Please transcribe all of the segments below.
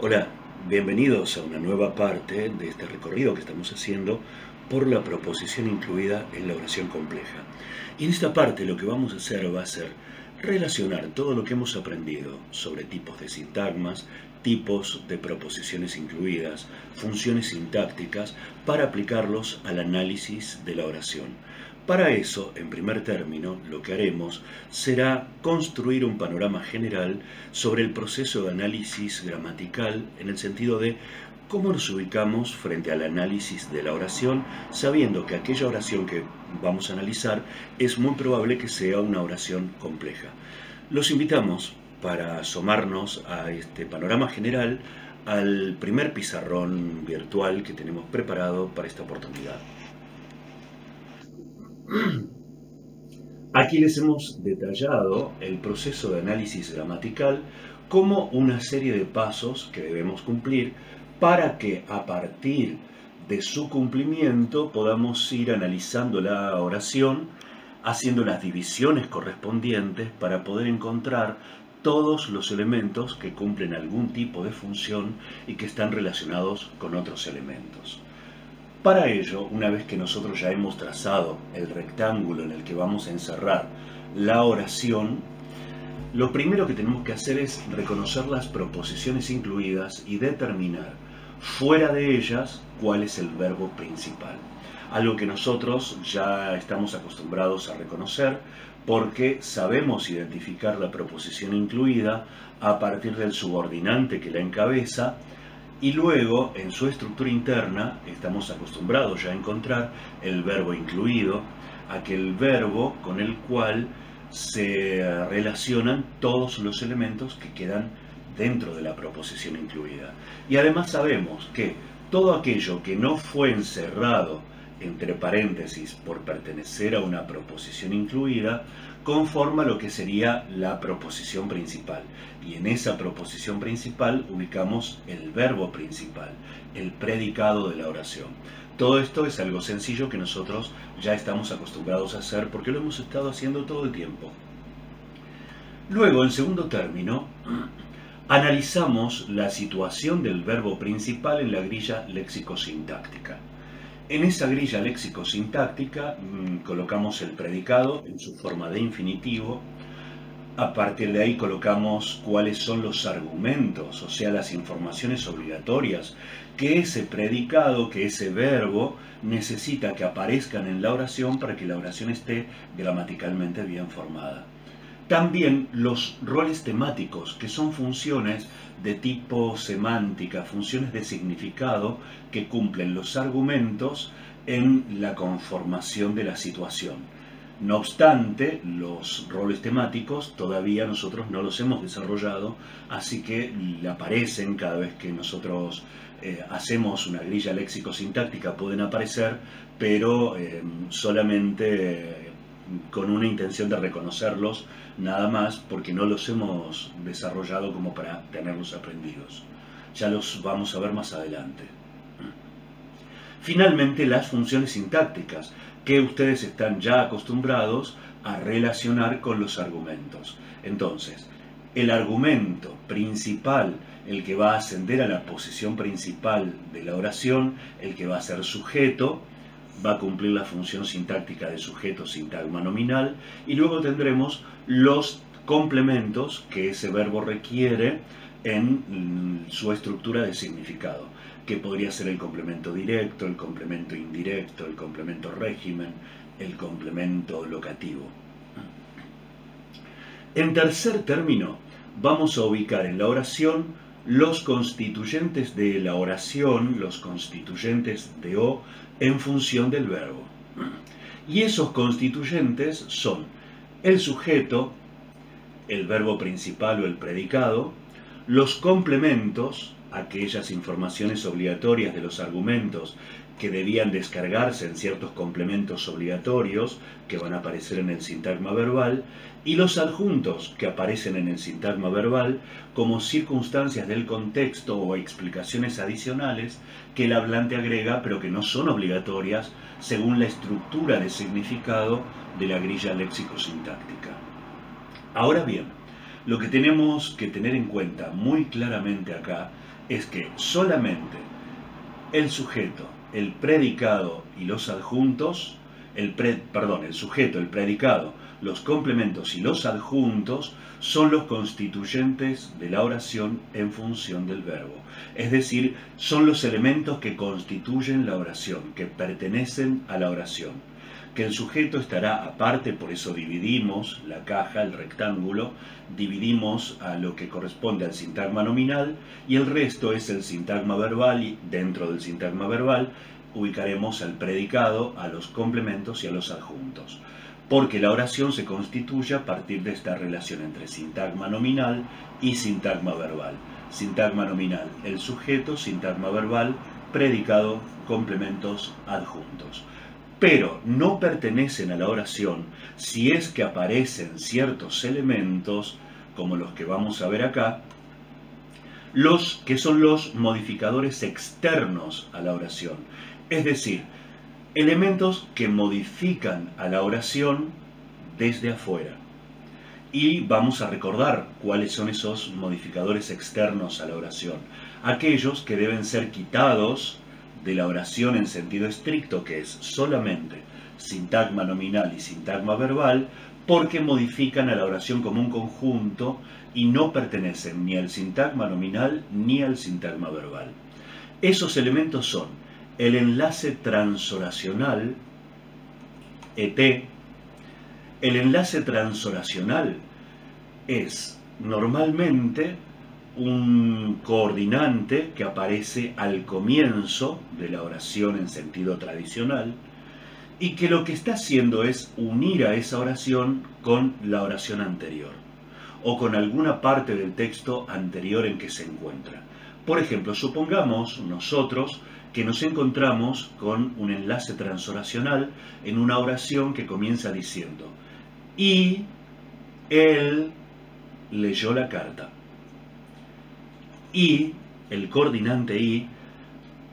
Hola, bienvenidos a una nueva parte de este recorrido que estamos haciendo por la proposición incluida en la oración compleja. Y en esta parte lo que vamos a hacer va a ser relacionar todo lo que hemos aprendido sobre tipos de sintagmas, tipos de proposiciones incluidas, funciones sintácticas, para aplicarlos al análisis de la oración. Para eso, en primer término, lo que haremos será construir un panorama general sobre el proceso de análisis gramatical en el sentido de cómo nos ubicamos frente al análisis de la oración, sabiendo que aquella oración que vamos a analizar es muy probable que sea una oración compleja. Los invitamos para asomarnos a este panorama general al primer pizarrón virtual que tenemos preparado para esta oportunidad. Aquí les hemos detallado el proceso de análisis gramatical como una serie de pasos que debemos cumplir para que a partir de su cumplimiento podamos ir analizando la oración, haciendo las divisiones correspondientes para poder encontrar todos los elementos que cumplen algún tipo de función y que están relacionados con otros elementos. Para ello, una vez que nosotros ya hemos trazado el rectángulo en el que vamos a encerrar la oración, lo primero que tenemos que hacer es reconocer las proposiciones incluidas y determinar fuera de ellas cuál es el verbo principal. Algo que nosotros ya estamos acostumbrados a reconocer porque sabemos identificar la proposición incluida a partir del subordinante que la encabeza. Y luego, en su estructura interna, estamos acostumbrados ya a encontrar el verbo incluido, aquel verbo con el cual se relacionan todos los elementos que quedan dentro de la proposición incluida. Y además sabemos que todo aquello que no fue encerrado entre paréntesis por pertenecer a una proposición incluida, conforma lo que sería la proposición principal. Y en esa proposición principal ubicamos el verbo principal, el predicado de la oración. Todo esto es algo sencillo que nosotros ya estamos acostumbrados a hacer porque lo hemos estado haciendo todo el tiempo. Luego, en segundo término, analizamos la situación del verbo principal en la grilla léxico-sintáctica. En esa grilla léxico-sintáctica colocamos el predicado en su forma de infinitivo. A partir de ahí colocamos cuáles son los argumentos, o sea, las informaciones obligatorias que ese predicado, que ese verbo necesita que aparezcan en la oración para que la oración esté gramaticalmente bien formada. También los roles temáticos, que son funciones de tipo semántica, funciones de significado que cumplen los argumentos en la conformación de la situación. No obstante, los roles temáticos todavía nosotros no los hemos desarrollado, así que aparecen cada vez que nosotros hacemos una grilla léxico-sintáctica, pueden aparecer, pero solamente con una intención de reconocerlos, nada más, porque no los hemos desarrollado como para tenerlos aprendidos. Ya los vamos a ver más adelante. Finalmente, las funciones sintácticas, que ustedes están ya acostumbrados a relacionar con los argumentos. Entonces, el argumento principal, el que va a ascender a la posición principal de la oración, el que va a ser sujeto, va a cumplir la función sintáctica de sujeto, sintagma nominal, y luego tendremos los complementos que ese verbo requiere en su estructura de significado, que podría ser el complemento directo, el complemento indirecto, el complemento régimen, el complemento locativo. En tercer término, vamos a ubicar en la oración los constituyentes de la oración, los constituyentes de O, en función del verbo. Y esos constituyentes son el sujeto, el verbo principal o el predicado, los complementos, aquellas informaciones obligatorias de los argumentos que debían descargarse en ciertos complementos obligatorios que van a aparecer en el sintagma verbal, y los adjuntos que aparecen en el sintagma verbal como circunstancias del contexto o explicaciones adicionales que el hablante agrega pero que no son obligatorias según la estructura de significado de la grilla léxico-sintáctica. Ahora bien, Lo que tenemos que tener en cuenta muy claramente acá es que solamente el sujeto, el predicado y los adjuntos, el sujeto, el predicado, los complementos y los adjuntos son los constituyentes de la oración en función del verbo. Es decir, son los elementos que constituyen la oración, que pertenecen a la oración. Que el sujeto estará aparte, por eso dividimos la caja, el rectángulo, dividimos a lo que corresponde al sintagma nominal y el resto es el sintagma verbal, y dentro del sintagma verbal ubicaremos al predicado, a los complementos y a los adjuntos. Porque la oración se constituye a partir de esta relación entre sintagma nominal y sintagma verbal. Sintagma nominal, el sujeto; sintagma verbal, predicado, complementos, adjuntos. Pero no pertenecen a la oración si es que aparecen ciertos elementos, como los que vamos a ver acá, los que son los modificadores externos a la oración. Es decir, elementos que modifican a la oración desde afuera. Y vamos a recordar cuáles son esos modificadores externos a la oración. Aquellos que deben ser quitados de la oración en sentido estricto, que es solamente sintagma nominal y sintagma verbal, porque modifican a la oración como un conjunto y no pertenecen ni al sintagma nominal ni al sintagma verbal. Esos elementos son el enlace transoracional, ET. El enlace transoracional es normalmente un coordinante que aparece al comienzo de la oración en sentido tradicional y que lo que está haciendo es unir a esa oración con la oración anterior o con alguna parte del texto anterior en que se encuentra. Por ejemplo, supongamos nosotros que nos encontramos con un enlace transoracional en una oración que comienza diciendo: y él leyó la carta. Y el coordinante y,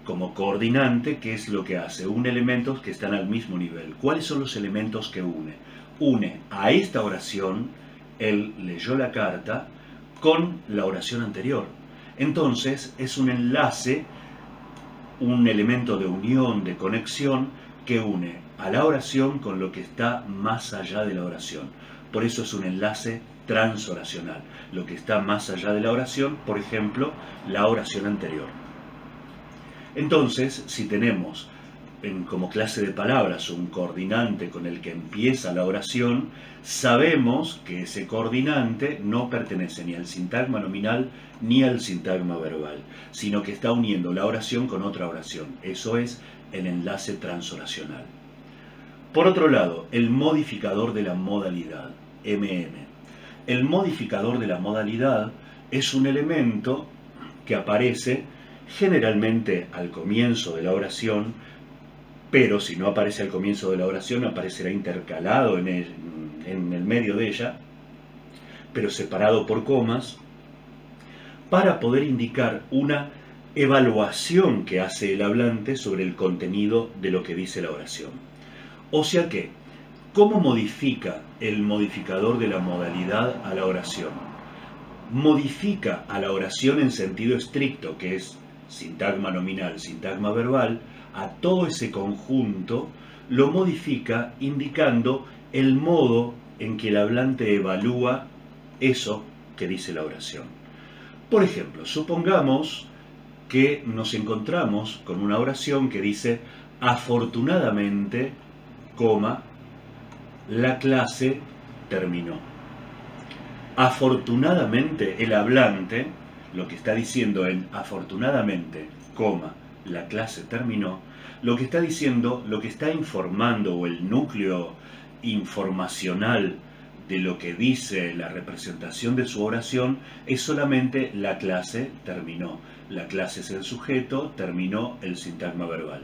como coordinante, ¿qué es lo que hace? Une elementos que están al mismo nivel. ¿Cuáles son los elementos que une? Une a esta oración, él leyó la carta, con la oración anterior. Entonces es un enlace, un elemento de unión, de conexión, que une a la oración con lo que está más allá de la oración. Por eso es un enlace transoracional, lo que está más allá de la oración, por ejemplo, la oración anterior. Entonces, si tenemos como clase de palabras un coordinante con el que empieza la oración, sabemos que ese coordinante no pertenece ni al sintagma nominal ni al sintagma verbal, sino que está uniendo la oración con otra oración. Eso es el enlace transoracional. Por otro lado, el modificador de la modalidad, MM. El modificador de la modalidad es un elemento que aparece generalmente al comienzo de la oración, pero si no aparece al comienzo de la oración, aparecerá intercalado en el medio de ella, pero separado por comas, para poder indicar una evaluación que hace el hablante sobre el contenido de lo que dice la oración. O sea que, ¿cómo modifica el modificador de la modalidad a la oración? Modifica a la oración en sentido estricto, que es sintagma nominal, sintagma verbal, a todo ese conjunto, lo modifica indicando el modo en que el hablante evalúa eso que dice la oración. Por ejemplo, supongamos que nos encontramos con una oración que dice: afortunadamente, coma, la clase terminó. Afortunadamente, el hablante, lo que está diciendo en afortunadamente, coma, la clase terminó, lo que está diciendo, lo que está informando, o el núcleo informacional de lo que dice la representación de su oración, es solamente la clase terminó. La clase es el sujeto, terminó el sintagma verbal.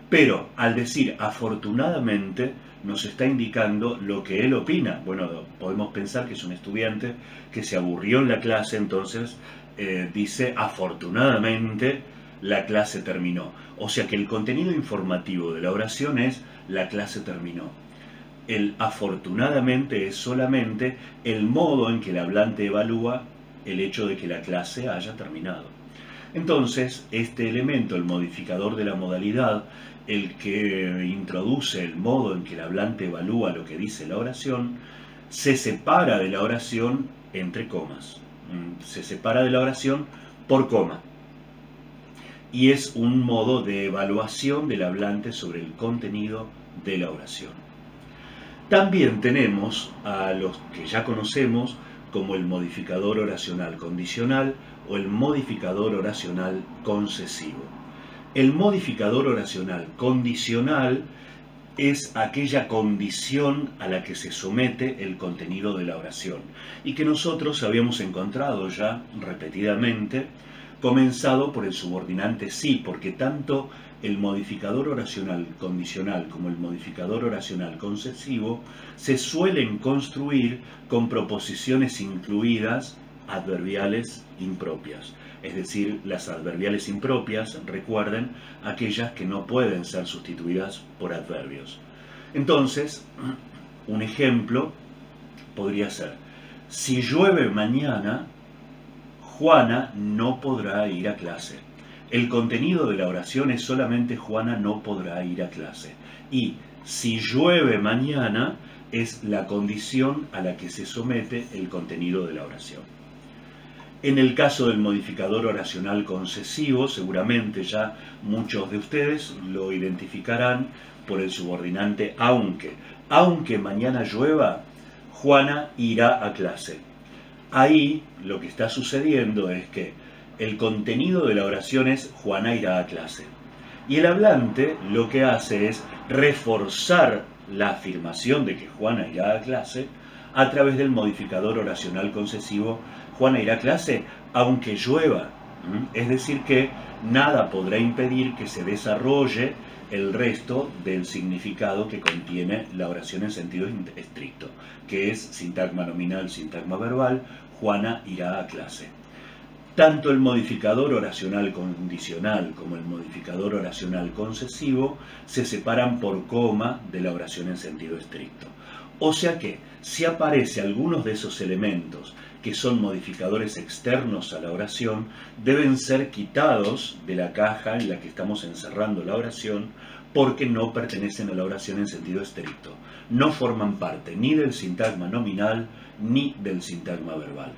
Pero al decir afortunadamente, nos está indicando lo que él opina. Bueno, podemos pensar que es un estudiante que se aburrió en la clase, entonces dice afortunadamente la clase terminó. O sea que el contenido informativo de la oración es la clase terminó. El afortunadamente es solamente el modo en que el hablante evalúa el hecho de que la clase haya terminado. Entonces, este elemento, el modificador de la modalidad, el que introduce el modo en que el hablante evalúa lo que dice la oración, se separa de la oración entre comas. Se separa de la oración por coma. Y es un modo de evaluación del hablante sobre el contenido de la oración. También tenemos a los que ya conocemos como el modificador oracional condicional o el modificador oracional concesivo. El modificador oracional condicional es aquella condición a la que se somete el contenido de la oración y que nosotros habíamos encontrado ya repetidamente, comenzado por el subordinante sí, porque tanto el modificador oracional condicional como el modificador oracional concesivo se suelen construir con proposiciones incluidas adverbiales impropias. Es decir, las adverbiales impropias, recuerden, aquellas que no pueden ser sustituidas por adverbios. Entonces, un ejemplo podría ser: si llueve mañana, Juana no podrá ir a clase. El contenido de la oración es solamente Juana no podrá ir a clase. Y si llueve mañana es la condición a la que se somete el contenido de la oración. En el caso del modificador oracional concesivo, seguramente ya muchos de ustedes lo identificarán por el subordinante aunque. Aunque mañana llueva, Juana irá a clase. Ahí lo que está sucediendo es que el contenido de la oración es Juana irá a clase. Y el hablante lo que hace es reforzar la afirmación de que Juana irá a clase a través del modificador oracional concesivo Juana irá a clase aunque llueva. Es decir que nada podrá impedir que se desarrolle el resto del significado que contiene la oración en sentido estricto, que es sintagma nominal, sintagma verbal, Juana irá a clase. Tanto el modificador oracional condicional como el modificador oracional concesivo se separan por coma de la oración en sentido estricto. O sea que, si aparece algunos de esos elementos que son modificadores externos a la oración, deben ser quitados de la caja en la que estamos encerrando la oración porque no pertenecen a la oración en sentido estricto. No forman parte ni del sintagma nominal ni del sintagma verbal.